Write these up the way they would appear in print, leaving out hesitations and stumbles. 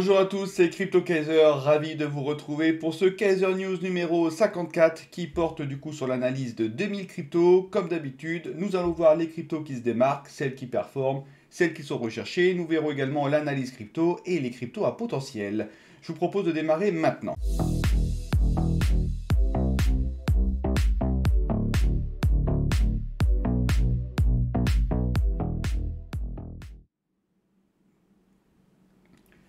Bonjour à tous, c'est CryptoKaiser, ravi de vous retrouver pour ce Kaiser News numéro 54 qui porte du coup sur l'analyse de 2000 cryptos. Comme d'habitude, nous allons voir les cryptos qui se démarquent, celles qui performent, celles qui sont recherchées. Nous verrons également l'analyse crypto et les cryptos à potentiel. Je vous propose de démarrer maintenant.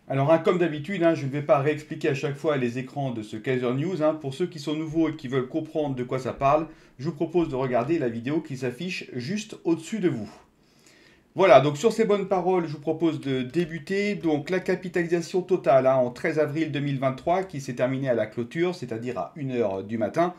Alors, comme d'habitude, je ne vais pas réexpliquer à chaque fois les écrans de ce Kaiser News. Pour ceux qui sont nouveaux et qui veulent comprendre de quoi ça parle, je vous propose de regarder la vidéo qui s'affiche juste au-dessus de vous. Voilà, donc sur ces bonnes paroles, je vous propose de débuter. Donc la capitalisation totale en 13 avril 2023, qui s'est terminée à la clôture, c'est-à-dire à 1h du matin,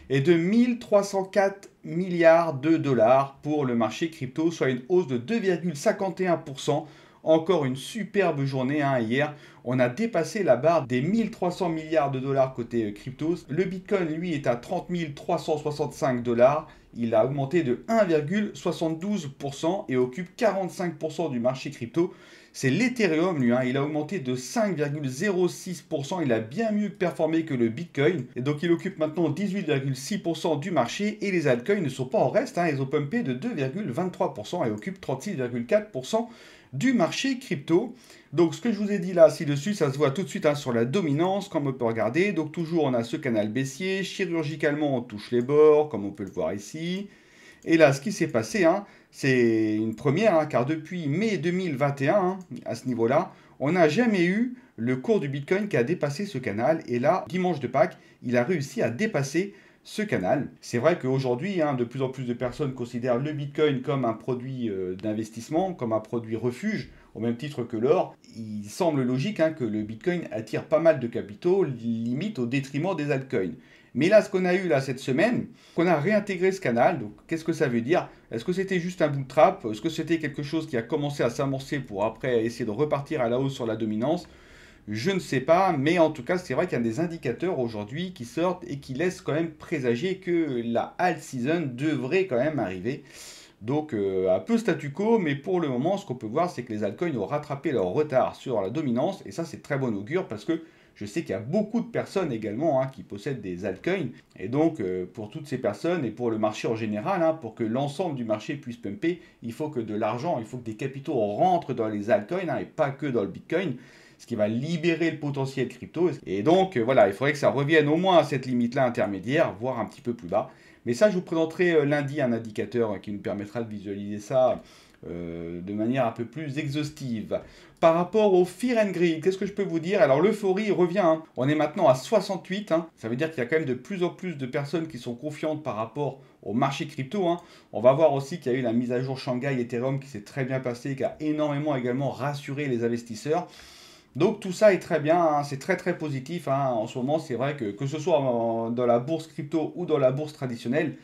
est de 1304 milliards de dollars pour le marché crypto, soit une hausse de 2,51%. Encore une superbe journée hier. On a dépassé la barre des 1300 milliards de dollars côté crypto. Le Bitcoin, lui, est à 30 365 dollars. Il a augmenté de 1,72% et occupe 45% du marché crypto. C'est l'Ethereum, lui, il a augmenté de 5,06%. Il a bien mieux performé que le Bitcoin. Et donc, il occupe maintenant 18,6% du marché. Et les altcoins ne sont pas en reste. Ils ont pumpé de 2,23% et occupent 36,4% du marché crypto. Donc ce que je vous ai dit là ci-dessus, ça se voit tout de suite sur la dominance, comme on peut regarder. Donc toujours on a ce canal baissier, chirurgicalement on touche les bords, comme on peut le voir ici. Et là ce qui s'est passé, c'est une première, car depuis mai 2021, à ce niveau-là, on n'a jamais eu le cours du Bitcoin qui a dépassé ce canal. Et là, dimanche de Pâques, il a réussi à dépasser ce canal. C'est vrai qu'aujourd'hui, de plus en plus de personnes considèrent le Bitcoin comme un produit d'investissement, comme un produit refuge, au même titre que l'or. Il semble logique que le Bitcoin attire pas mal de capitaux, limite au détriment des altcoins. Mais là, ce qu'on a eu là cette semaine, qu'on a réintégré ce canal, donc qu'est-ce que ça veut dire? Est-ce que c'était juste un bout de trappe? Est-ce que c'était quelque chose qui a commencé à s'amorcer pour après essayer de repartir à la hausse sur la dominance? Je ne sais pas, mais en tout cas, c'est vrai qu'il y a des indicateurs aujourd'hui qui sortent et qui laissent quand même présager que la alt season devrait quand même arriver. Donc, un peu statu quo, mais pour le moment, ce qu'on peut voir, c'est que les altcoins ont rattrapé leur retard sur la dominance, et ça, c'est très bon augure parce que je sais qu'il y a beaucoup de personnes également qui possèdent des altcoins, et donc pour toutes ces personnes et pour le marché en général, pour que l'ensemble du marché puisse pumper, il faut que de l'argent, il faut que des capitaux rentrent dans les altcoins et pas que dans le Bitcoin, ce qui va libérer le potentiel crypto. Et donc voilà, il faudrait que ça revienne au moins à cette limite-là intermédiaire, voire un petit peu plus bas. Mais ça, je vous présenterai lundi un indicateur qui nous permettra de visualiser ça de manière un peu plus exhaustive. Par rapport au Fear and Greed, qu'est-ce que je peux vous dire? Alors l'euphorie revient, on est maintenant à 68, ça veut dire qu'il y a quand même de plus en plus de personnes qui sont confiantes par rapport au marché crypto. On va voir aussi qu'il y a eu la mise à jour Shanghai Ethereum qui s'est très bien passée, qui a énormément également rassuré les investisseurs. Donc tout ça est très bien, c'est très très positif. En ce moment, c'est vrai que ce soit dans la bourse crypto ou dans la bourse traditionnelle,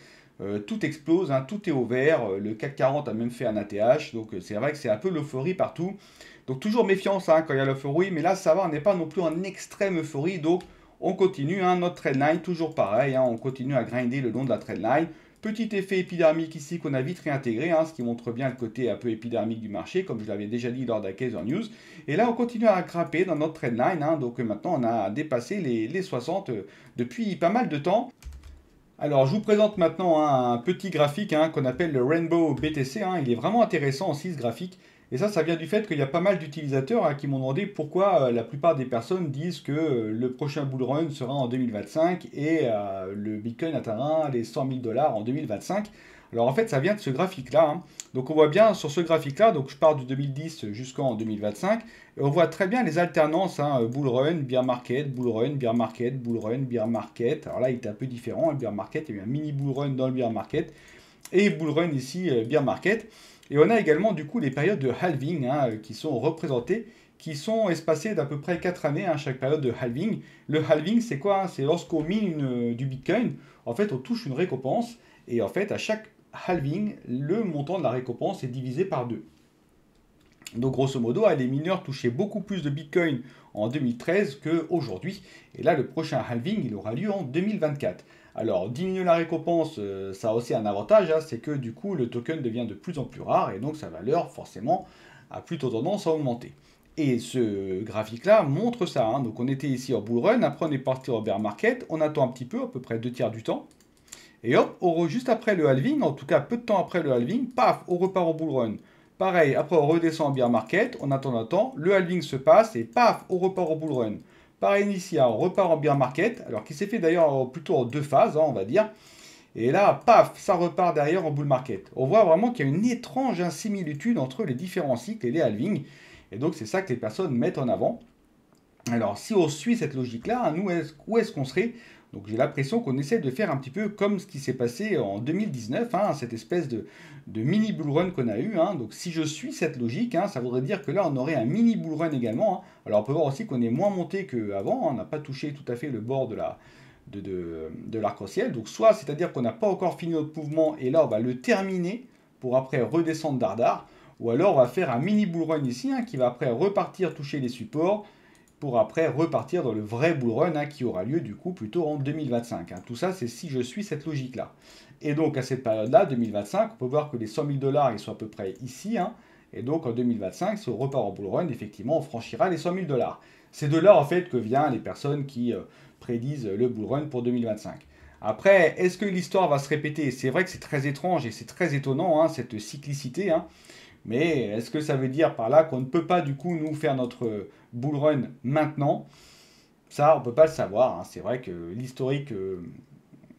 tout explose, tout est au vert. Le CAC 40 a même fait un ATH, donc c'est vrai que c'est un peu l'euphorie partout. Donc toujours méfiance quand il y a l'euphorie, mais là ça va, on n'est pas non plus en extrême euphorie, donc on continue, notre trendline, toujours pareil, on continue à grinder le long de la trendline. Petit effet épidermique ici qu'on a vite réintégré, ce qui montre bien le côté un peu épidermique du marché, comme je l'avais déjà dit lors de la Kaiser News. Et là, on continue à grimper dans notre trendline, donc maintenant on a dépassé les 60 depuis pas mal de temps. Alors, je vous présente maintenant un petit graphique qu'on appelle le Rainbow BTC. Il est vraiment intéressant aussi ce graphique. Et ça vient du fait qu'il y a pas mal d'utilisateurs qui m'ont demandé pourquoi la plupart des personnes disent que le prochain bull run sera en 2025 et le Bitcoin atteindra les 100 000 dollars en 2025. Alors en fait, ça vient de ce graphique-là. Donc on voit bien sur ce graphique-là, donc je pars de 2010 jusqu'en 2025, et on voit très bien les alternances, bull run, bear market, bull run, bear market, bull run, bear market. Alors là, il était un peu différent, le bear market, il y a eu un mini bull run dans le bear market, et bull run ici, bear market. Et on a également du coup les périodes de halving qui sont représentées, qui sont espacées d'à peu près 4 années, chaque période de halving. Le halving, c'est quoi? C'est lorsqu'on mine du Bitcoin, en fait, on touche une récompense, et en fait, à chaque halving, le montant de la récompense est divisé par 2. Donc grosso modo, les mineurs touchaient beaucoup plus de Bitcoin en 2013 qu'aujourd'hui. Et là, le prochain halving, il aura lieu en 2024. Alors, diminuer la récompense, ça a aussi un avantage, c'est que du coup, le token devient de plus en plus rare et donc sa valeur, forcément, a plutôt tendance à augmenter. Et ce graphique-là montre ça, hein. Donc on était ici en bull run, après on est parti en bear market, on attend un petit peu, à peu près 2 tiers du temps. Et hop, juste après le halving, en tout cas peu de temps après le halving, paf, on repart en bull run. Pareil, après on redescend en bear market, on attend, le halving se passe et paf, on repart en bull run. Pareil ici, on repart en bear market, alors qui s'est fait d'ailleurs plutôt en 2 phases, hein, on va dire. Et là, paf, ça repart derrière en bull market. On voit vraiment qu'il y a une étrange insimilitude entre les différents cycles et les halvings. Et donc c'est ça que les personnes mettent en avant. Alors si on suit cette logique-là, hein, nous, où est-ce qu'on serait? Donc j'ai l'impression qu'on essaie de faire un petit peu comme ce qui s'est passé en 2019, hein, cette espèce de mini bull run qu'on a eu, hein. Donc si je suis cette logique, hein, ça voudrait dire que là on aurait un mini bull run également, hein. Alors on peut voir aussi qu'on est moins monté qu'avant, hein, on n'a pas touché tout à fait le bord de l'arc-en-ciel. Donc soit c'est-à-dire qu'on n'a pas encore fini notre mouvement et là on va le terminer pour après redescendre dardard, ou alors on va faire un mini bull run ici, hein, qui va après repartir toucher les supports, pour après repartir dans le vrai bull run, hein, qui aura lieu du coup plutôt en 2025. Hein. Tout ça, c'est si je suis cette logique-là. Et donc à cette période-là, 2025, on peut voir que les 100 000 $, ils sont à peu près ici. Hein. Et donc en 2025, si on repart en bull run, effectivement, on franchira les 100 000 $. C'est de là en fait que viennent les personnes qui prédisent le bull run pour 2025. Après, est-ce que l'histoire va se répéter? C'est vrai que c'est très étrange et c'est très étonnant, hein, cette cyclicité. Hein. Mais est-ce que ça veut dire par là qu'on ne peut pas du coup nous faire notre bull run maintenant? Ça, on ne peut pas le savoir, hein. C'est vrai que l'historique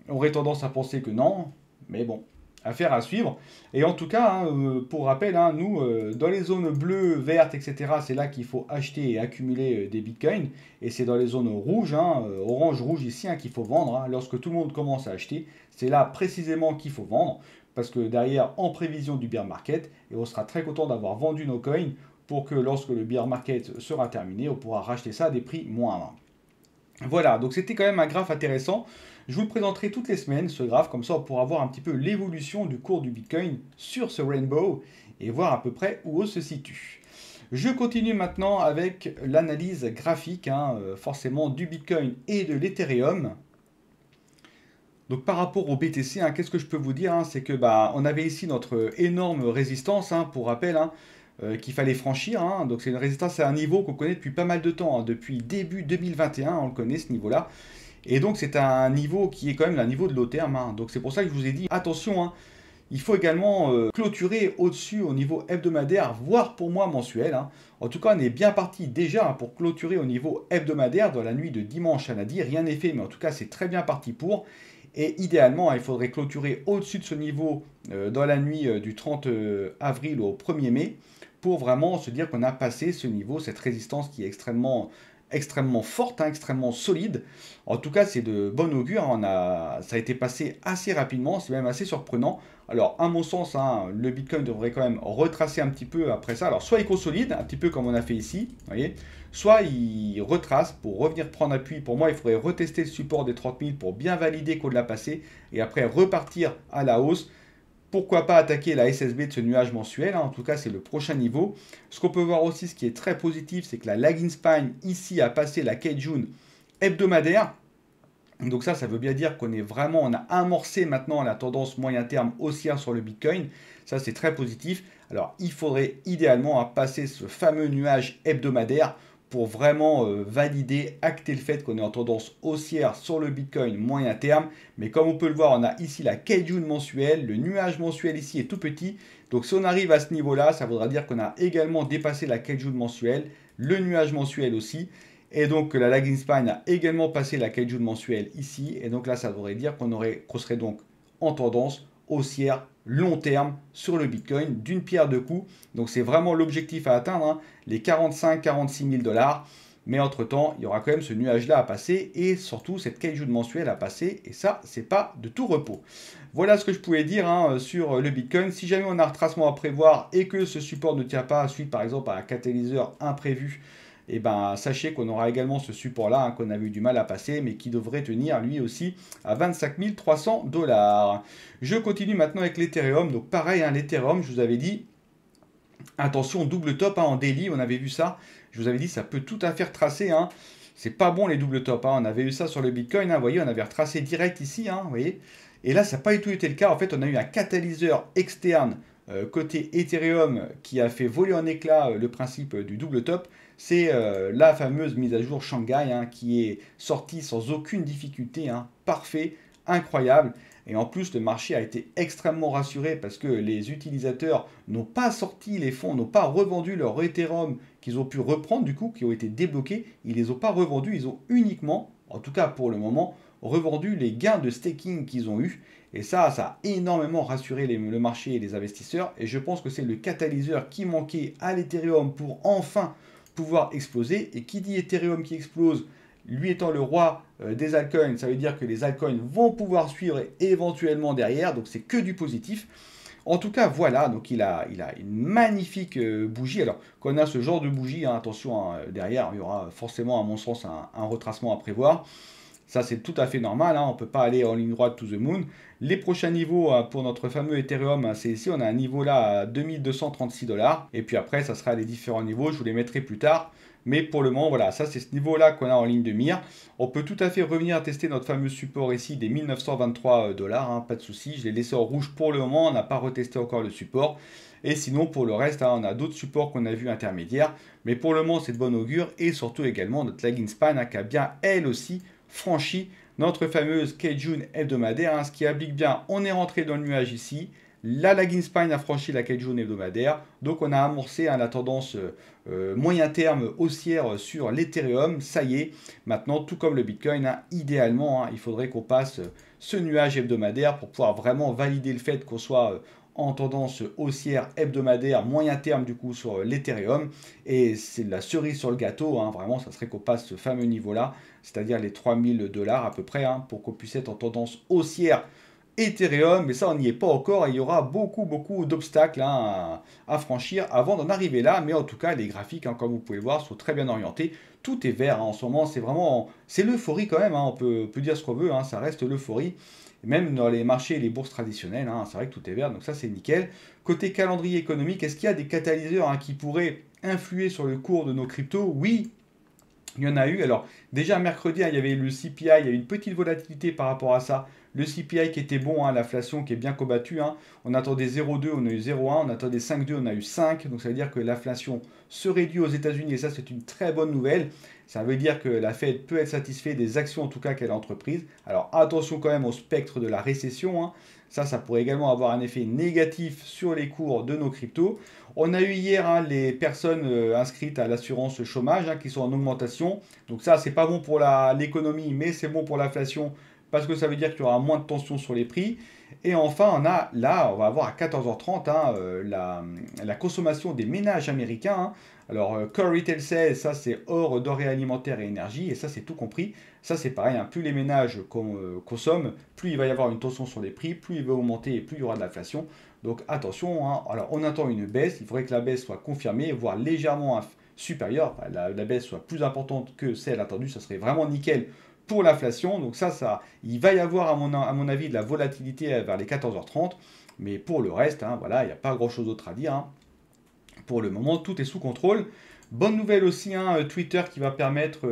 aurait tendance à penser que non, mais bon, affaire à suivre. Et en tout cas, hein, pour rappel, hein, nous, dans les zones bleues, vertes, etc., c'est là qu'il faut acheter et accumuler des bitcoins. Et c'est dans les zones rouges, hein, orange, rouge ici, hein, qu'il faut vendre. Hein. Lorsque tout le monde commence à acheter, c'est là précisément qu'il faut vendre. Parce que derrière, en prévision du bear market, et on sera très content d'avoir vendu nos coins pour que lorsque le bear market sera terminé, on pourra racheter ça à des prix moindres. Voilà, donc c'était quand même un graphe intéressant. Je vous le présenterai toutes les semaines, ce graphe, comme ça on pourra voir un petit peu l'évolution du cours du Bitcoin sur ce rainbow et voir à peu près où on se situe. Je continue maintenant avec l'analyse graphique, hein, forcément du Bitcoin et de l'Ethereum. Donc par rapport au BTC, hein, qu'est-ce que je peux vous dire, hein, c'est que on avait ici notre énorme résistance, hein, pour rappel, hein, qu'il fallait franchir. Hein. Donc c'est une résistance à un niveau qu'on connaît depuis pas mal de temps, hein, depuis début 2021, on le connaît ce niveau-là. Et donc c'est un niveau qui est quand même un niveau de long terme. Hein. Donc c'est pour ça que je vous ai dit, attention, hein, il faut également clôturer au-dessus au niveau hebdomadaire, voire pour moi mensuel. Hein. En tout cas, on est bien parti déjà, hein, pour clôturer au niveau hebdomadaire dans la nuit de dimanche à lundi. Rien n'est fait, mais en tout cas, c'est très bien parti pour. Et idéalement, il faudrait clôturer au-dessus de ce niveau dans la nuit du 30 avril au 1er mai pour vraiment se dire qu'on a passé ce niveau, cette résistance qui est extrêmement forte, hein, extrêmement solide. En tout cas, c'est de bon augure. Hein, ça a été passé assez rapidement, c'est même assez surprenant. Alors, à mon sens, hein, le Bitcoin devrait quand même retracer un petit peu après ça. Alors, soit il consolide, un petit peu comme on a fait ici, vous voyez, soit il retrace pour revenir prendre appui. Pour moi, il faudrait retester le support des 30 000 pour bien valider qu'on l'a passé et après repartir à la hausse. Pourquoi pas attaquer la SSB de ce nuage mensuel, hein. En tout cas c'est le prochain niveau. Ce qu'on peut voir aussi, ce qui est très positif, c'est que la lagging spine ici a passé la Kijun hebdomadaire. Donc ça veut bien dire on a amorcé maintenant la tendance moyen terme haussière sur le Bitcoin. Ça c'est très positif. Alors il faudrait idéalement, hein, passer ce fameux nuage hebdomadaire pour vraiment valider, acter le fait qu'on est en tendance haussière sur le Bitcoin moyen terme. Mais comme on peut le voir, on a ici la Kijun mensuelle, le nuage mensuel ici est tout petit. Donc si on arrive à ce niveau-là, ça voudra dire qu'on a également dépassé la Kijun mensuelle, le nuage mensuel aussi. Et donc la lagging spine a également passé la Kijun mensuelle ici. Et donc là, ça voudrait dire qu'on serait donc en tendance haussière long terme sur le Bitcoin d'une pierre deux coups. Donc c'est vraiment l'objectif à atteindre, hein, les 45-46 000 $. Mais entre-temps, il y aura quand même ce nuage-là à passer et surtout cette Kijun mensuelle à passer. Et ça, c'est pas de tout repos. Voilà ce que je pouvais dire, hein, sur le Bitcoin. Si jamais on a un retracement à prévoir et que ce support ne tient pas suite par exemple à un catalyseur imprévu, et sachez qu'on aura également ce support-là, hein, qu'on avait eu du mal à passer, mais qui devrait tenir lui aussi à 25 300 $. Je continue maintenant avec l'Ethereum. Donc pareil, hein, l'Ethereum, je vous avais dit, attention, double top, hein, en daily, on avait vu ça. Je vous avais dit, ça peut tout à fait retracer. Hein. C'est pas bon les double top. Hein. On avait eu ça sur le Bitcoin, hein, vous voyez, on avait retracé direct ici, hein, vous voyez. Et là, ça n'a pas du tout été le cas. En fait, on a eu un catalyseur externe côté Ethereum qui a fait voler en éclats le principe du double top. c'est la fameuse mise à jour Shanghai qui est sortie sans aucune difficulté, parfait, incroyable. Et en plus, le marché a été extrêmement rassuré parce que les utilisateurs n'ont pas sorti les fonds, n'ont pas revendu leur Ethereum qu'ils ont pu reprendre, du coup, qui ont été débloqués. Ils ne les ont pas revendus, ils ont uniquement, en tout cas pour le moment, revendu les gains de staking qu'ils ont eus. Et ça a énormément rassuré le marché et les investisseurs. Et je pense que c'est le catalyseur qui manquait à l'Ethereum pour enfin pouvoir exploser. Et qui dit Ethereum qui explose, lui étant le roi des altcoins, ça veut dire que les altcoins vont pouvoir suivre éventuellement derrière, donc c'est que du positif. En tout cas, voilà, donc il a une magnifique bougie. Alors, quand on a ce genre de bougie, attention, derrière, il y aura forcément, à mon sens, un retracement à prévoir. Ça, c'est tout à fait normal, on ne peut pas aller en ligne droite to the moon. Les prochains niveaux pour notre fameux Ethereum, c'est ici, on a un niveau là à 2236 $. Et puis après, ça sera les différents niveaux, je vous les mettrai plus tard. Mais pour le moment, voilà, ça c'est ce niveau-là qu'on a en ligne de mire. On peut tout à fait revenir tester notre fameux support ici des 1923 $, pas de souci. Je l'ai laissé en rouge pour le moment, on n'a pas retesté encore le support. Et sinon, pour le reste, on a d'autres supports qu'on a vus intermédiaires. Mais pour le moment, c'est de bon augure. Et surtout également notre lagging span qui a bien, elle aussi, franchi notre fameuse Kijun hebdomadaire. Ce qui applique bien, on est rentré dans le nuage ici. La lagging span a franchi la Kijun hebdomadaire. Donc on a amorcé la tendance moyen terme haussière sur l'Ethereum. Ça y est, maintenant, tout comme le Bitcoin, idéalement, il faudrait qu'on passe ce nuage hebdomadaire pour pouvoir vraiment valider le fait qu'on soit en tendance haussière hebdomadaire, moyen terme du coup sur l'Ethereum. Et c'est la cerise sur le gâteau, vraiment, ça serait qu'on passe ce fameux niveau-là, c'est-à-dire les 3000 $ à peu près, pour qu'on puisse être en tendance haussière Ethereum. Mais ça, on n'y est pas encore, et il y aura beaucoup d'obstacles à franchir avant d'en arriver là. Mais en tout cas, les graphiques, comme vous pouvez le voir, sont très bien orientés. Tout est vert en ce moment, c'est l'euphorie quand même, on peut dire ce qu'on veut, ça reste l'euphorie. Même dans les marchés et les bourses traditionnelles, c'est vrai que tout est vert, donc ça c'est nickel. Côté calendrier économique, est-ce qu'il y a des catalyseurs qui pourraient influer sur le cours de nos cryptos? Oui, il y en a eu. Alors, déjà mercredi, il y avait le CPI, il y a eu une petite volatilité par rapport à ça. Le CPI qui était bon, l'inflation qui est bien combattue. On attendait 0,2, on a eu 0,1. On attendait 5,2, on a eu 5. Donc ça veut dire que l'inflation se réduit aux États-Unis et ça, c'est une très bonne nouvelle. Ça veut dire que la Fed peut être satisfaite des actions, en tout cas, qu'elle a entreprises. Alors attention quand même au spectre de la récession. Ça pourrait également avoir un effet négatif sur les cours de nos cryptos. On a eu hier les personnes inscrites à l'assurance chômage qui sont en augmentation. Donc ça, c'est pas bon pour l'économie, mais c'est bon pour l'inflation parce que ça veut dire qu'il y aura moins de tension sur les prix. Et enfin, on va avoir à 14h30 la consommation des ménages américains. Alors, Core Retail Sales, ça c'est hors denrées alimentaires et énergie, et ça c'est tout compris. Ça c'est pareil, plus les ménages consomment, plus il va y avoir une tension sur les prix, plus il va augmenter et plus il y aura de l'inflation. Donc attention, alors on attend une baisse, il faudrait que la baisse soit confirmée, voire légèrement supérieure, la baisse soit plus importante que celle attendue, ça serait vraiment nickel pour l'inflation. Donc il va y avoir à mon avis de la volatilité vers les 14h30, mais pour le reste, voilà, il n'y a pas grand chose d'autre à dire. Pour le moment, tout est sous contrôle. Bonne nouvelle aussi, Twitter qui va permettre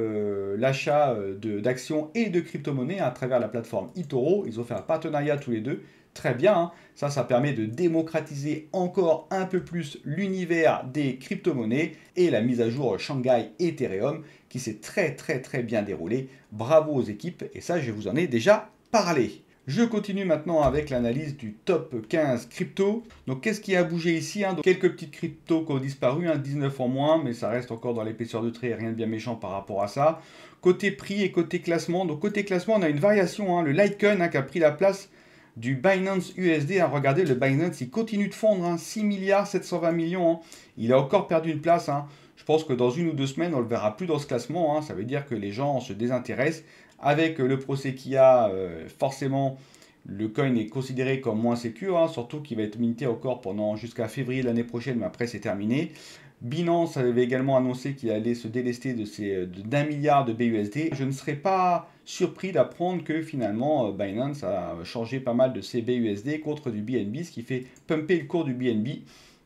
l'achat d'actions et de crypto-monnaies à travers la plateforme eToro. Ils ont fait un partenariat tous les deux. Très bien, ça permet de démocratiser encore un peu plus l'univers des crypto-monnaies et la mise à jour Shanghai Ethereum qui s'est très bien déroulée. Bravo aux équipes et ça, je vous en ai déjà parlé. Je continue maintenant avec l'analyse du top 15 crypto. Donc qu'est-ce qui a bougé ici Donc, quelques petites cryptos qui ont disparu, 19 en moins, mais ça reste encore dans l'épaisseur de trait, rien de bien méchant par rapport à ça. Côté prix et côté classement, donc côté classement, on a une variation, le Litecoin qui a pris la place du Binance USD. Regardez, le Binance, il continue de fondre, 6 milliards 720 millions. Il a encore perdu une place. Je pense que dans 1 ou 2 semaines, on ne le verra plus dans ce classement. Ça veut dire que les gens se désintéressent. Avec le procès qu'il y a, forcément, le coin est considéré comme moins sécure, surtout qu'il va être minté encore pendant jusqu'à février de l'année prochaine, mais après c'est terminé. Binance avait également annoncé qu'il allait se délester d'1 milliard de BUSD. Je ne serais pas surpris d'apprendre que finalement Binance a changé pas mal de ses BUSD contre du BNB, ce qui fait pumper le cours du BNB.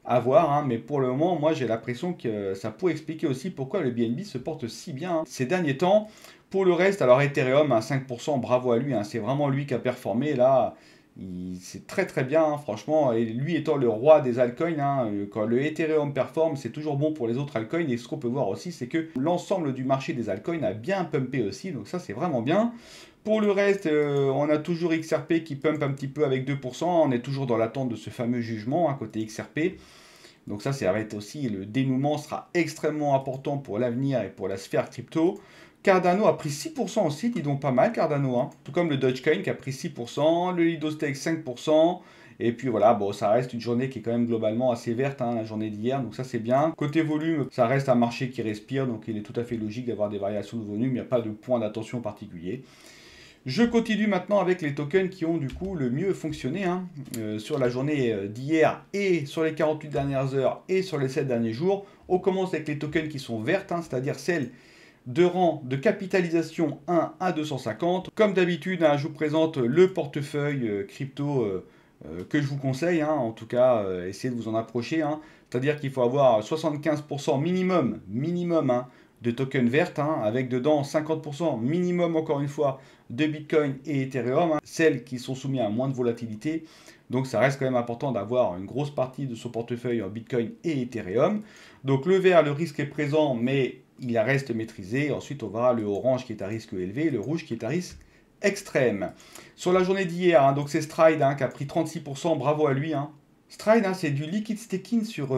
À voir, mais pour le moment, moi j'ai l'impression que ça pourrait expliquer aussi pourquoi le BNB se porte si bien ces derniers temps. Pour le reste, alors Ethereum à 5%, bravo à lui, c'est vraiment lui qui a performé là. C'est très très bien, hein, franchement, et lui étant le roi des altcoins, hein, quand le Ethereum performe, c'est toujours bon pour les autres altcoins, et ce qu'on peut voir aussi, c'est que l'ensemble du marché des altcoins a bien pumpé aussi, donc ça c'est vraiment bien. Pour le reste, on a toujours XRP qui pump un petit peu avec 2%, on est toujours dans l'attente de ce fameux jugement, hein, côté XRP. Donc ça va être aussi, le dénouement sera extrêmement important pour l'avenir et pour la sphère crypto. Cardano a pris 6% aussi, dis donc pas mal Cardano, hein. Tout comme le Dogecoin qui a pris 6%, le Lido Stake 5%. Et puis voilà, bon, ça reste une journée qui est quand même globalement assez verte, hein, la journée d'hier, donc ça c'est bien. Côté volume, ça reste un marché qui respire, donc il est tout à fait logique d'avoir des variations de volume, il n'y a pas de point d'attention particulier. Je continue maintenant avec les tokens qui ont du coup le mieux fonctionné, hein, sur la journée d'hier et sur les 48 dernières heures et sur les 7 derniers jours. On commence avec les tokens qui sont vertes, hein, c'est-à-dire celles de rang de capitalisation 1 à 250. Comme d'habitude, hein, je vous présente le portefeuille crypto que je vous conseille, hein, en tout cas, essayez de vous en approcher, hein. C'est-à-dire qu'il faut avoir 75% minimum, hein, de tokens vertes, hein, avec dedans 50% minimum, encore une fois, de Bitcoin et Ethereum, hein, celles qui sont soumises à moins de volatilité. Donc ça reste quand même important d'avoir une grosse partie de son portefeuille en Bitcoin et Ethereum. Donc le vert, le risque est présent, mais il reste maîtrisé. Ensuite, on verra le orange qui est à risque élevé, le rouge qui est à risque extrême. Sur la journée d'hier, hein, donc c'est Stride, hein, qui a pris 36%, bravo à lui, hein. Stride, hein, c'est du liquid staking sur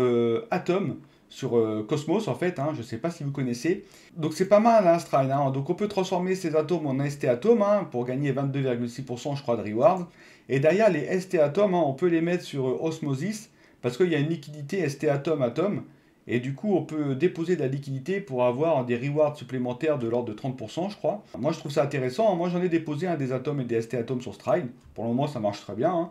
Atom, sur Cosmos en fait, hein, je ne sais pas si vous connaissez. Donc c'est pas mal, hein, Stride, hein. Donc on peut transformer ces atomes en ST Atom, hein, pour gagner 22,6% je crois de reward. Et derrière les ST Atom, hein, on peut les mettre sur Osmosis, parce qu'il y a une liquidité ST Atom Atom. Et du coup, on peut déposer de la liquidité pour avoir des rewards supplémentaires de l'ordre de 30%, je crois. Moi, je trouve ça intéressant. Moi, j'en ai déposé un des atomes et des ST atomes sur Stride. Pour le moment, ça marche très bien, hein.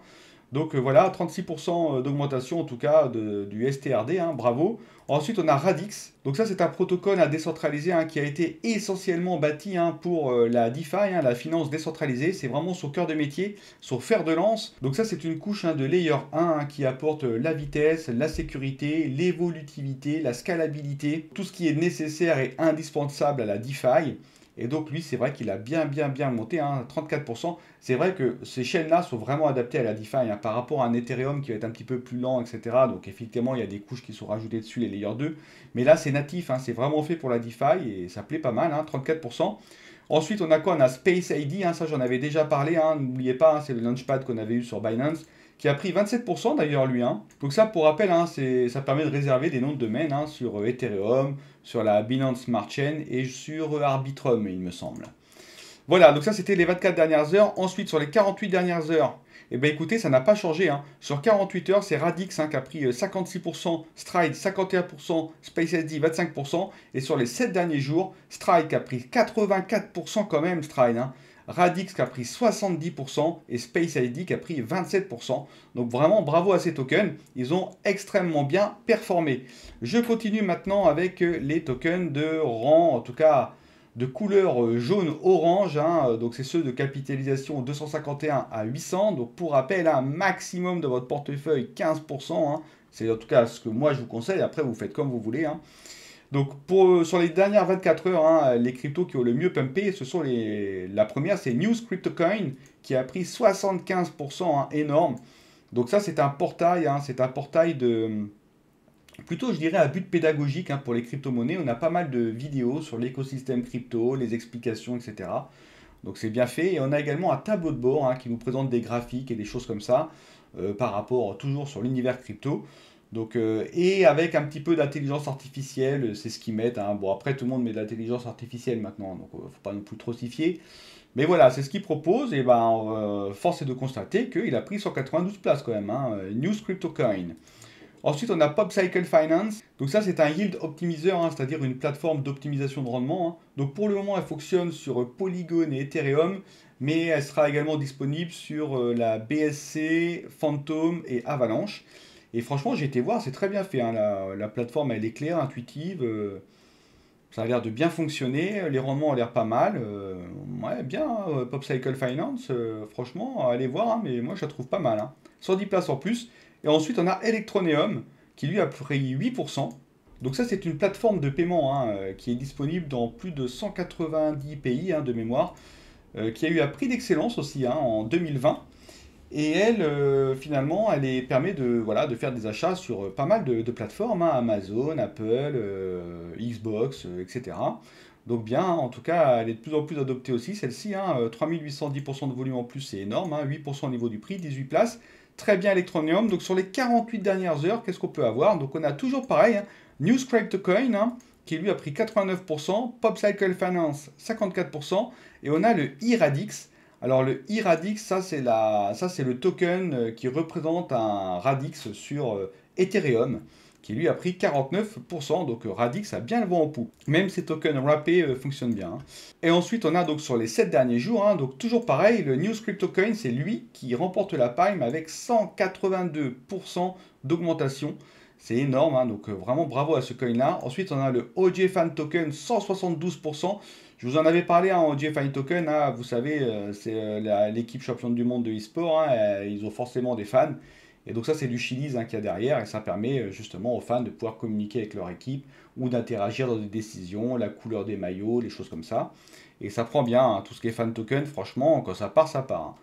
Donc voilà, 36% d'augmentation en tout cas du STRD, hein, bravo. Ensuite, on a Radix. Donc ça, c'est un protocole à décentraliser, hein, qui a été essentiellement bâti, hein, pour la DeFi, hein, la finance décentralisée. C'est vraiment son cœur de métier, son fer de lance. Donc ça, c'est une couche, hein, de layer 1, hein, qui apporte la vitesse, la sécurité, l'évolutivité, la scalabilité, tout ce qui est nécessaire et indispensable à la DeFi. Et donc lui, c'est vrai qu'il a bien monté, hein, 34%. C'est vrai que ces chaînes-là sont vraiment adaptées à la DeFi, hein, par rapport à un Ethereum qui va être un petit peu plus lent, etc. Donc effectivement, il y a des couches qui sont rajoutées dessus, les layers 2. Mais là, c'est natif, hein, c'est vraiment fait pour la DeFi et ça plaît pas mal, hein, 34%. Ensuite, on a quoi? On a Space ID, hein, ça j'en avais déjà parlé, hein, n'oubliez pas, hein, c'est le launchpad qu'on avait eu sur Binance, qui a pris 27% d'ailleurs lui, hein. Donc ça, pour rappel, hein, ça permet de réserver des noms de domaine, hein, sur Ethereum, sur la Binance Smart Chain et sur Arbitrum, il me semble. Voilà, donc ça c'était les 24 dernières heures. Ensuite, sur les 48 dernières heures, eh bien écoutez, ça n'a pas changé, hein. Sur 48 heures, c'est Radix, hein, qui a pris 56%, Stride 51%, SpaceSD 25%. Et sur les 7 derniers jours, Stride qui a pris 84% quand même, Stride, hein. Radix qui a pris 70% et SpaceID qui a pris 27%. Donc vraiment bravo à ces tokens, ils ont extrêmement bien performé. Je continue maintenant avec les tokens de rang, en tout cas de couleur jaune-orange, hein. Donc c'est ceux de capitalisation 251 à 800. Donc pour rappel, un maximum de votre portefeuille 15%, hein. C'est en tout cas ce que moi je vous conseille, après vous faites comme vous voulez, hein. Donc sur les dernières 24 heures, hein, les cryptos qui ont le mieux pumpé, ce sont la première, c'est News Crypto Coin qui a pris 75%, hein, énorme. Donc ça c'est un portail, hein, c'est un portail plutôt je dirais à but pédagogique, hein, pour les crypto-monnaies. On a pas mal de vidéos sur l'écosystème crypto, les explications, etc. Donc c'est bien fait. Et on a également un tableau de bord, hein, qui nous présente des graphiques et des choses comme ça, par rapport toujours sur l'univers crypto. Donc, et avec un petit peu d'intelligence artificielle, c'est ce qu'ils mettent, hein. Bon, après, tout le monde met de l'intelligence artificielle maintenant, donc il ne faut pas non plus trop s'y fier. Mais voilà, c'est ce qu'ils proposent, et ben, force est de constater qu'il a pris 192 places quand même, hein, News Crypto Coin. Ensuite, on a PopCycle Finance. Donc ça, c'est un yield optimizer, hein, c'est-à-dire une plateforme d'optimisation de rendement, hein. Donc pour le moment, elle fonctionne sur Polygon et Ethereum, mais elle sera également disponible sur la BSC, Phantom et Avalanche. Et franchement, j'ai été voir, c'est très bien fait, hein. La plateforme, elle est claire, intuitive. Ça a l'air de bien fonctionner. Les rendements ont l'air pas mal. Ouais, bien, hein, PopCycle Finance. Franchement, allez voir, hein, mais moi, je la trouve pas mal, hein. 110 places en plus. Et ensuite, on a Electroneum, qui lui a pris 8%. Donc ça, c'est une plateforme de paiement, hein, qui est disponible dans plus de 190 pays, hein, de mémoire, qui a eu un prix d'excellence aussi, hein, en 2020. Et elle, finalement, permet de, voilà, de faire des achats sur pas mal de plateformes, hein, Amazon, Apple, Xbox, etc. Donc bien, hein, en tout cas, elle est de plus en plus adoptée aussi, celle-ci. Hein, 3810% de volume en plus, c'est énorme. Hein, 8% au niveau du prix, 18 places. Très bien Electroneum. Donc sur les 48 dernières heures, qu'est-ce qu'on peut avoir? Donc on a toujours pareil, hein, Newscrape Token, hein, qui lui a pris 89%, PopCycle Finance 54%, et on a le iRadix. Alors le iRadix, ça c'est le token qui représente un Radix sur Ethereum, qui lui a pris 49%, donc Radix a bien le vent en poupe. Même ces tokens wrappés fonctionnent bien. Hein. Et ensuite on a donc sur les 7 derniers jours, hein, donc toujours pareil, le Newscrypt Token, c'est lui qui remporte la palme avec 182% d'augmentation. C'est énorme, hein, donc vraiment bravo à ce coin-là. Ensuite, on a le OJ Fan Token, 172%. Je vous en avais parlé, hein, OJ Fan Token, hein, vous savez, c'est l'équipe championne du monde de e-sport, hein, ils ont forcément des fans. Et donc ça, c'est du Chili's hein, qu'il y a derrière, et ça permet justement aux fans de pouvoir communiquer avec leur équipe ou d'interagir dans des décisions, la couleur des maillots, les choses comme ça. Et ça prend bien, hein, tout ce qui est fan token, franchement, quand ça part, ça part. Hein.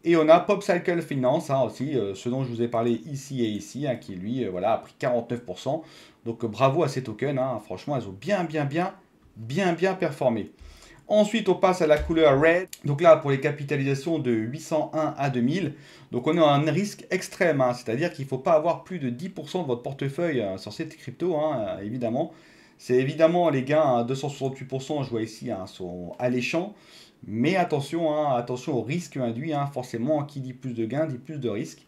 Et on a PopCycle Finance hein, aussi, ce dont je vous ai parlé ici et ici, hein, qui lui voilà, a pris 49%. Donc bravo à ces tokens, hein, franchement, elles ont bien performé. Ensuite, on passe à la couleur Red. Donc là, pour les capitalisations de 801 à 2000, donc on est à un risque extrême, hein, c'est-à-dire qu'il ne faut pas avoir plus de 10% de votre portefeuille sur cette crypto, hein, évidemment. C'est évidemment les gains à 268%, je vois ici, hein, sont alléchants. Mais attention, hein, attention au risque induit. Hein, forcément, qui dit plus de gains dit plus de risques.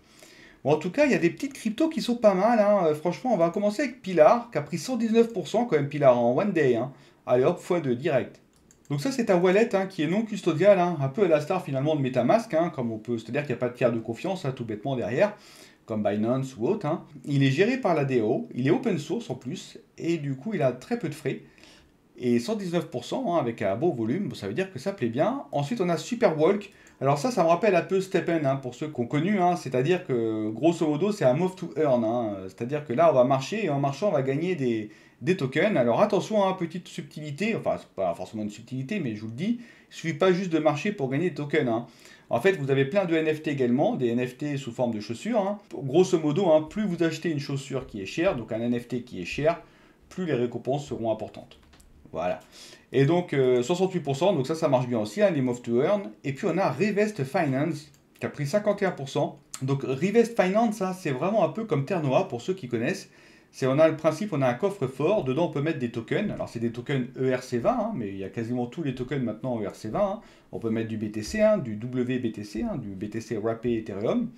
Bon, en tout cas, il y a des petites cryptos qui sont pas mal. Hein. Franchement, on va commencer avec Pilar, qui a pris 119% quand même, Pilar en one day. Hein. Allez hop, x2 direct. Donc ça, c'est un wallet hein, qui est non custodial, hein, un peu à la star finalement de MetaMask, hein, comme on peut, c'est-à-dire qu'il n'y a pas de pierre de confiance, hein, tout bêtement derrière, comme Binance ou autre. Hein. Il est géré par la DAO, il est open source en plus, et du coup, il a très peu de frais. Et 119% hein, avec un beau volume, ça veut dire que ça plaît bien. Ensuite, on a Superwalk. Alors ça me rappelle un peu Steppen, hein, pour ceux qui ont connu. Hein, c'est-à-dire que, grosso modo, c'est un move to earn. Hein, c'est-à-dire que là, on va marcher et en marchant, on va gagner des tokens. Alors attention, hein, petite subtilité. Enfin, c'est pas forcément une subtilité, mais je vous le dis, il ne suffit pas juste de marcher pour gagner des tokens. Hein. En fait, vous avez plein de NFT également, des NFT sous forme de chaussures. Hein. Grosso modo, hein, plus vous achetez une chaussure qui est chère, donc un NFT qui est cher, plus les récompenses seront importantes. Voilà. Et donc 68%, donc ça marche bien aussi, hein, les Move to Earn. Et puis on a Revest Finance qui a pris 51%. Donc Revest Finance, hein, c'est vraiment un peu comme Terre Noire pour ceux qui connaissent. On a le principe, on a un coffre-fort, dedans on peut mettre des tokens. Alors c'est des tokens ERC20, hein, mais il y a quasiment tous les tokens maintenant ERC20. Hein. On peut mettre du BTC, hein, du WBTC, hein, du BTC wrappé Ethereum.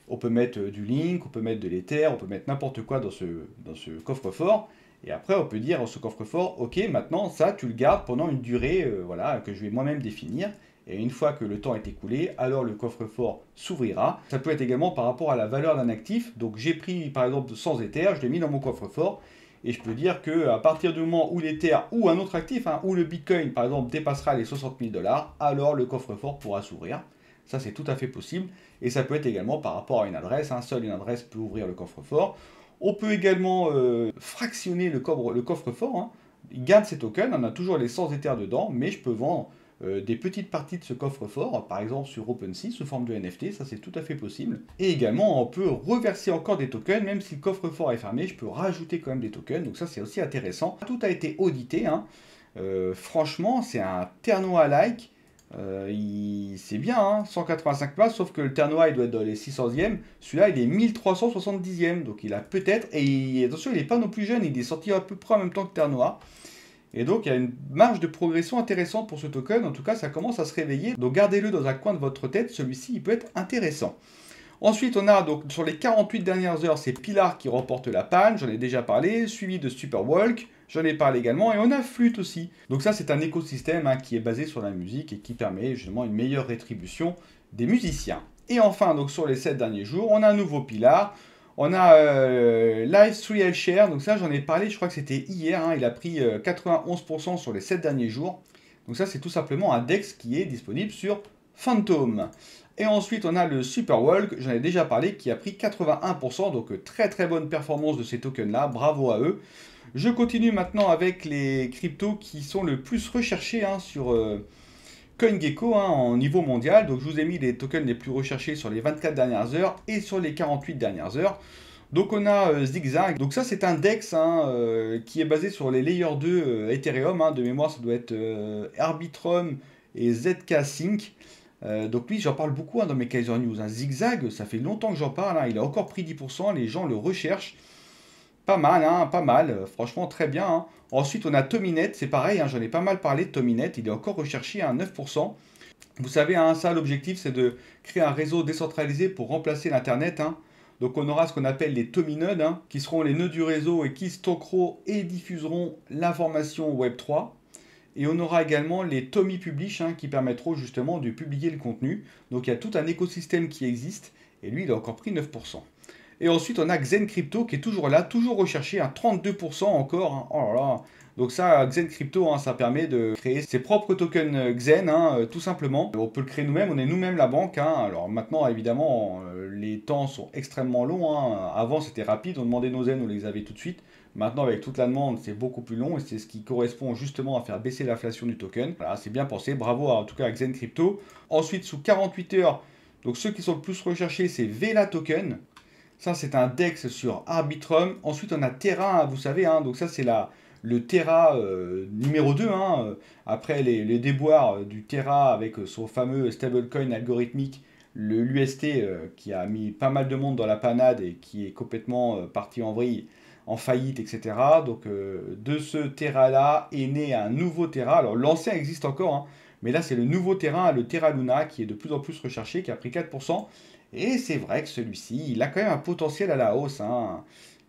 On peut mettre du Link, on peut mettre de l'Ether, on peut mettre n'importe quoi dans ce coffre-fort. Et après, on peut dire ce coffre-fort, ok, maintenant, ça, tu le gardes pendant une durée voilà, que je vais moi-même définir. Et une fois que le temps est écoulé, alors le coffre-fort s'ouvrira. Ça peut être également par rapport à la valeur d'un actif. Donc j'ai pris par exemple 100 Ether, je l'ai mis dans mon coffre-fort. Et je peux dire qu'à partir du moment où l'Ether ou un autre actif, hein, ou le Bitcoin par exemple dépassera les 60 000 $, alors le coffre-fort pourra s'ouvrir. Ça c'est tout à fait possible. Et ça peut être également par rapport à une adresse. Hein. Seule une adresse peut ouvrir le coffre-fort. On peut également fractionner le coffre-fort. Hein. Il garde ses tokens, on a toujours les 100 Ethers dedans, mais je peux vendre des petites parties de ce coffre-fort, par exemple sur OpenSea, sous forme de NFT, ça c'est tout à fait possible. Et également, on peut reverser encore des tokens, même si le coffre-fort est fermé, je peux rajouter quand même des tokens, donc ça c'est aussi intéressant. Tout a été audité, hein. Franchement, c'est un Ternoa-like. C'est bien, hein, 185 places, sauf que le Ternoa il doit être dans les 600e, celui-là il est 1370e, donc il a peut-être, et attention il n'est pas non plus jeune, il est sorti à peu près en même temps que Ternoa, et donc il y a une marge de progression intéressante pour ce token, en tout cas ça commence à se réveiller, donc gardez-le dans un coin de votre tête, celui-ci il peut être intéressant. Ensuite, on a donc sur les 48 dernières heures, c'est Pilar qui remporte la palme, j'en ai déjà parlé, suivi de Superwalk, j'en ai parlé également, et on a Flute aussi. Donc ça, c'est un écosystème hein, qui est basé sur la musique et qui permet justement une meilleure rétribution des musiciens. Et enfin, donc sur les 7 derniers jours, on a un nouveau Pilar, on a Live3 Share, donc ça j'en ai parlé, je crois que c'était hier, hein, il a pris 91% sur les 7 derniers jours. Donc ça, c'est tout simplement un DEX qui est disponible sur Phantom. Et ensuite, on a le Superwalk, j'en ai déjà parlé, qui a pris 81%, donc très bonne performance de ces tokens-là, bravo à eux. Je continue maintenant avec les cryptos qui sont le plus recherchés hein, CoinGecko en niveau mondial. Donc je vous ai mis les tokens les plus recherchés sur les 24 dernières heures et sur les 48 dernières heures. Donc on a Zigzag. Donc ça c'est un DEX qui est basé sur les Layer 2 Ethereum. De mémoire ça doit être Arbitrum et ZK Sync. Donc lui j'en parle beaucoup dans mes Kaiser News. Zigzag, ça fait longtemps que j'en parle. Il a encore pris 10%. Les gens le recherchent. Pas mal, pas mal, franchement très bien. Ensuite, on a Tominet, c'est pareil, j'en ai pas mal parlé de Tominet, il est encore recherché à 9%. Vous savez, ça, l'objectif, c'est de créer un réseau décentralisé pour remplacer l'Internet. Donc, on aura ce qu'on appelle les Tominodes, qui seront les nœuds du réseau et qui stockeront et diffuseront l'information Web3. Et on aura également les Tomi Publish, qui permettront justement de publier le contenu. Donc, il y a tout un écosystème qui existe, et lui, il a encore pris 9%. Et ensuite, on a Xen Crypto qui est toujours là, toujours recherché à 32% encore. Oh là là. Donc ça, Xen Crypto, ça permet de créer ses propres tokens Xen, tout simplement. On peut le créer nous-mêmes, on est nous-mêmes la banque. Alors maintenant, évidemment, les temps sont extrêmement longs. Avant, c'était rapide, on demandait nos Xen, on les avait tout de suite. Maintenant, avec toute la demande, c'est beaucoup plus long et c'est ce qui correspond justement à faire baisser l'inflation du token. Voilà, c'est bien pensé, bravo en tout cas à Xen Crypto. Ensuite, sous 48 heures, donc ceux qui sont le plus recherchés, c'est Vela Token. Ça, c'est un DEX sur Arbitrum. Ensuite, on a Terra, vous savez, donc ça, c'est le Terra numéro 2. Après les déboires du Terra avec son fameux stablecoin algorithmique, l'UST, qui a mis pas mal de monde dans la panade et qui est complètement parti en vrille, en faillite, etc. Donc, de ce Terra-là est né un nouveau Terra. Alors, l'ancien existe encore, mais là, c'est le nouveau Terra, le Terra Luna, qui est de plus en plus recherché, qui a pris 4%. Et c'est vrai que celui-ci, il a quand même un potentiel à la hausse.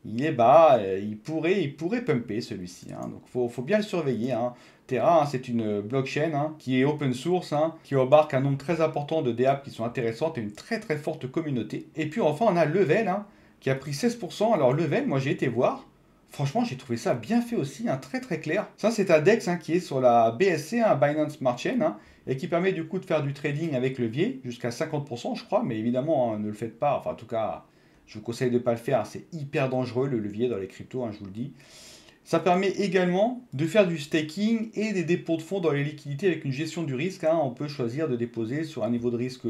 Il est bas, il pourrait pumper celui-ci. Donc faut bien le surveiller. Terra, c'est une blockchain qui est open source, qui embarque un nombre très important de DApp qui sont intéressantes et une très très forte communauté. Et puis enfin, on a Level qui a pris 16%. Alors Level, moi j'ai été voir. Franchement, j'ai trouvé ça bien fait aussi, très très clair. Ça, c'est un DEX qui est sur la BSC, Binance Smart Chain, et qui permet du coup de faire du trading avec levier jusqu'à 50%, je crois. Mais évidemment, ne le faites pas. Enfin, en tout cas, je vous conseille de ne pas le faire. C'est hyper dangereux le levier dans les cryptos, je vous le dis. Ça permet également de faire du staking et des dépôts de fonds dans les liquidités avec une gestion du risque. On peut choisir de déposer sur un niveau de risque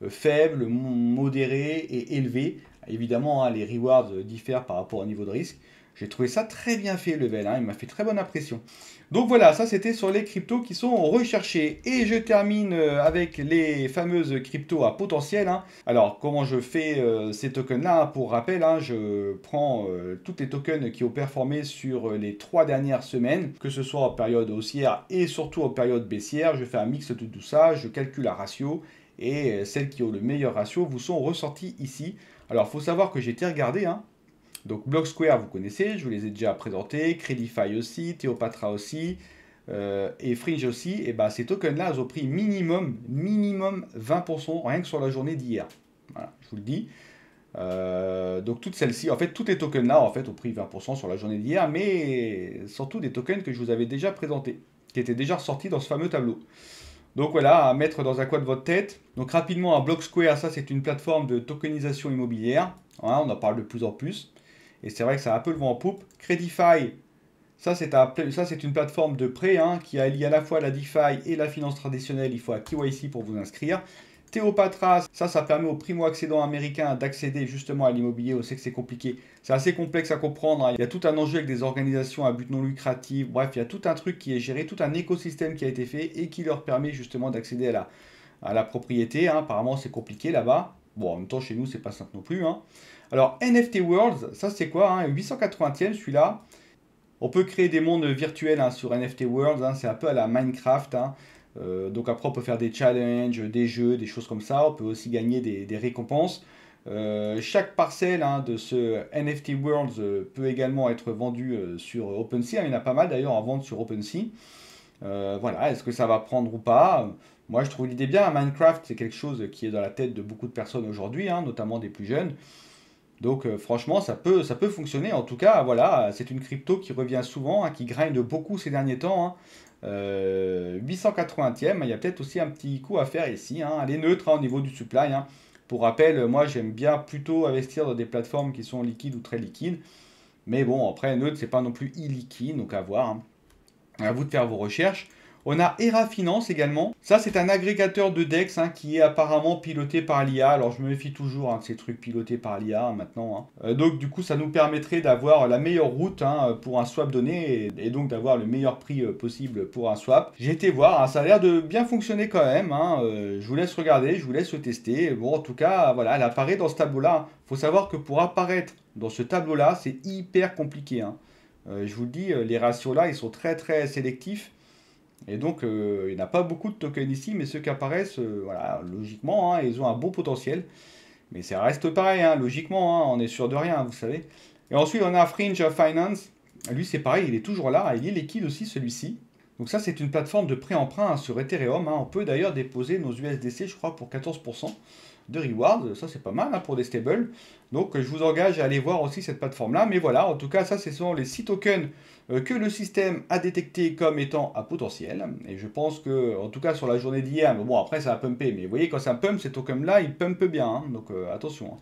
faible, modéré et élevé. Évidemment, les rewards diffèrent par rapport au niveau de risque. J'ai trouvé ça très bien fait, Level, il m'a fait très bonne impression. Donc voilà, ça c'était sur les cryptos qui sont recherchés. Et je termine avec les fameuses cryptos à potentiel. Alors, comment je fais ces tokens-là? Pour rappel, je prends tous les tokens qui ont performé sur les 3 dernières semaines, que ce soit en période haussière et surtout en période baissière. Je fais un mix de tout ça, je calcule un ratio. Et celles qui ont le meilleur ratio vous sont ressorties ici. Alors, il faut savoir que j'ai été regardé, Donc Block Square, vous connaissez, je vous les ai déjà présentés, Credify aussi, Theopatra aussi, et Fringe aussi. Et ces tokens-là, ils ont pris minimum 20% rien que sur la journée d'hier. Voilà, je vous le dis. Donc toutes celles-ci, en fait, tous les tokens-là, ont pris 20% sur la journée d'hier, mais surtout des tokens que je vous avais déjà présentés, qui étaient déjà ressortis dans ce fameux tableau. Donc voilà, à mettre dans un coin de votre tête. Donc rapidement, Block Square, ça c'est une plateforme de tokenisation immobilière. On en parle de plus en plus. Et c'est vrai que ça a un peu le vent en poupe. Credify, ça c'est une plateforme de prêt qui allie à la fois la DeFi et la finance traditionnelle. Il faut un KYC pour vous inscrire. Theopatra, ça permet aux primo-accédants américains d'accéder justement à l'immobilier. On sait que c'est compliqué. C'est assez complexe à comprendre. Il y a tout un enjeu avec des organisations à but non lucratif. Bref, il y a tout un truc qui est géré, tout un écosystème qui a été fait et qui leur permet justement d'accéder à la propriété. Apparemment, c'est compliqué là-bas. Bon, en même temps, chez nous, c'est pas simple non plus. Alors, NFT Worlds, ça c'est quoi 880e celui-là. On peut créer des mondes virtuels sur NFT Worlds. C'est un peu à la Minecraft. Donc après, on peut faire des challenges, des jeux, des choses comme ça. On peut aussi gagner des récompenses. Chaque parcelle de ce NFT Worlds peut également être vendue sur OpenSea. Il y en a pas mal d'ailleurs à vendre sur OpenSea. Voilà, est-ce que ça va prendre ou pas? Moi, je trouve l'idée bien. Minecraft, c'est quelque chose qui est dans la tête de beaucoup de personnes aujourd'hui, notamment des plus jeunes. Donc franchement, ça peut fonctionner. En tout cas, voilà, c'est une crypto qui revient souvent, qui grind beaucoup ces derniers temps. 880e, il y a peut-être aussi un petit coup à faire ici. Elle est neutre au niveau du supply. Pour rappel, moi j'aime bien plutôt investir dans des plateformes qui sont liquides ou très liquides. Mais bon, après, neutre, c'est pas non plus illiquide, donc à voir. À vous de faire vos recherches. On a Era Finance également. Ça, c'est un agrégateur de DEX qui est apparemment piloté par l'IA. Alors, je me méfie toujours de ces trucs pilotés par l'IA maintenant. Donc, du coup, ça nous permettrait d'avoir la meilleure route pour un swap donné et donc d'avoir le meilleur prix possible pour un swap. J'ai été voir, ça a l'air de bien fonctionner quand même. Je vous laisse regarder, je vous laisse le tester. Bon, en tout cas, voilà, elle apparaît dans ce tableau-là. Il faut savoir que pour apparaître dans ce tableau-là, c'est hyper compliqué. Je vous le dis, les ratios là, ils sont très très sélectifs. Et donc, il n'y a pas beaucoup de tokens ici, mais ceux qui apparaissent, voilà, logiquement, ils ont un bon potentiel. Mais ça reste pareil, logiquement, on est sûr de rien, vous savez. Et ensuite, on a Fringe Finance. Lui, c'est pareil, il est toujours là. Il est liquide aussi, celui-ci. Donc ça, c'est une plateforme de prêt-emprunt sur Ethereum. On peut d'ailleurs déposer nos USDC, je crois, pour 14% de reward. Ça, c'est pas mal pour des stables. Donc, je vous engage à aller voir aussi cette plateforme-là. Mais voilà, en tout cas, ça, ce sont les 6 tokens que le système a détecté comme étant à potentiel. Et je pense que, en tout cas, sur la journée d'hier, mais bon, après, ça a pumpé. Mais vous voyez, quand ça pump, ces tokens-là, ils pumpent bien. Donc, attention.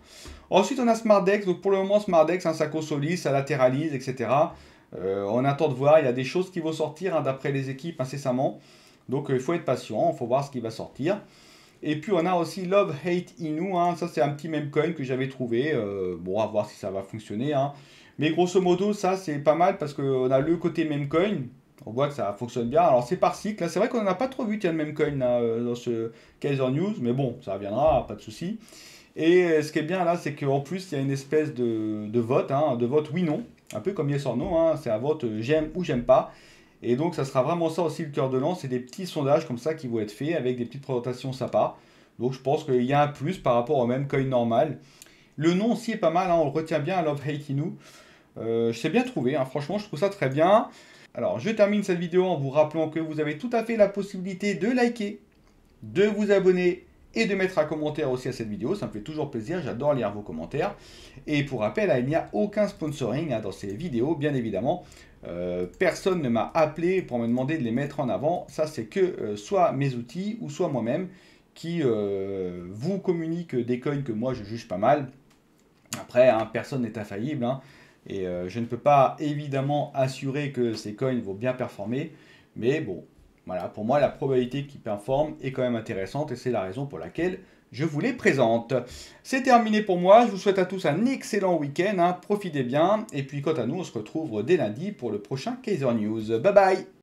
Ensuite, on a SmartDex. Donc, pour le moment, SmartDex, ça consolide, ça latéralise, etc. On attend de voir, il y a des choses qui vont sortir d'après les équipes incessamment. Donc il faut être patient, il faut voir ce qui va sortir. Et puis on a aussi Love Hate Inu, ça c'est un petit meme coin que j'avais trouvé. Bon, à voir si ça va fonctionner. Mais grosso modo, ça c'est pas mal parce qu'on a le côté meme coin. On voit que ça fonctionne bien. Alors c'est par cycle. Là, c'est vrai qu'on n'en a pas trop vu qu'il y a le meme coin dans ce Kaiser News. Mais bon, ça reviendra, pas de souci. Et ce qui est bien là, c'est qu'en plus, il y a une espèce de vote, de vote oui-non. Un peu comme yes or no, c'est un vote j'aime ou j'aime pas. Et donc ça sera vraiment ça aussi le cœur de lance, c'est des petits sondages comme ça qui vont être faits avec des petites présentations sympas. Donc je pense qu'il y a un plus par rapport au même coin normal. Le nom aussi est pas mal, on le retient bien, Love Hate Inu. Je sais bien trouvé, franchement je trouve ça très bien. Alors je termine cette vidéo en vous rappelant que vous avez tout à fait la possibilité de liker, de vous abonner et de mettre un commentaire aussi à cette vidéo, ça me fait toujours plaisir, j'adore lire vos commentaires. Et pour rappel, il n'y a aucun sponsoring dans ces vidéos, bien évidemment. Personne ne m'a appelé pour me demander de les mettre en avant, ça c'est que soit mes outils ou soit moi-même qui vous communique des coins que moi je juge pas mal. Après, personne n'est infaillible, et je ne peux pas évidemment assurer que ces coins vont bien performer, mais bon, voilà, pour moi, la probabilité qu'ils performent est quand même intéressante et c'est la raison pour laquelle je vous les présente. C'est terminé pour moi. Je vous souhaite à tous un excellent week-end. Profitez bien. Et puis, quant à nous, on se retrouve dès lundi pour le prochain Kaiser News. Bye bye!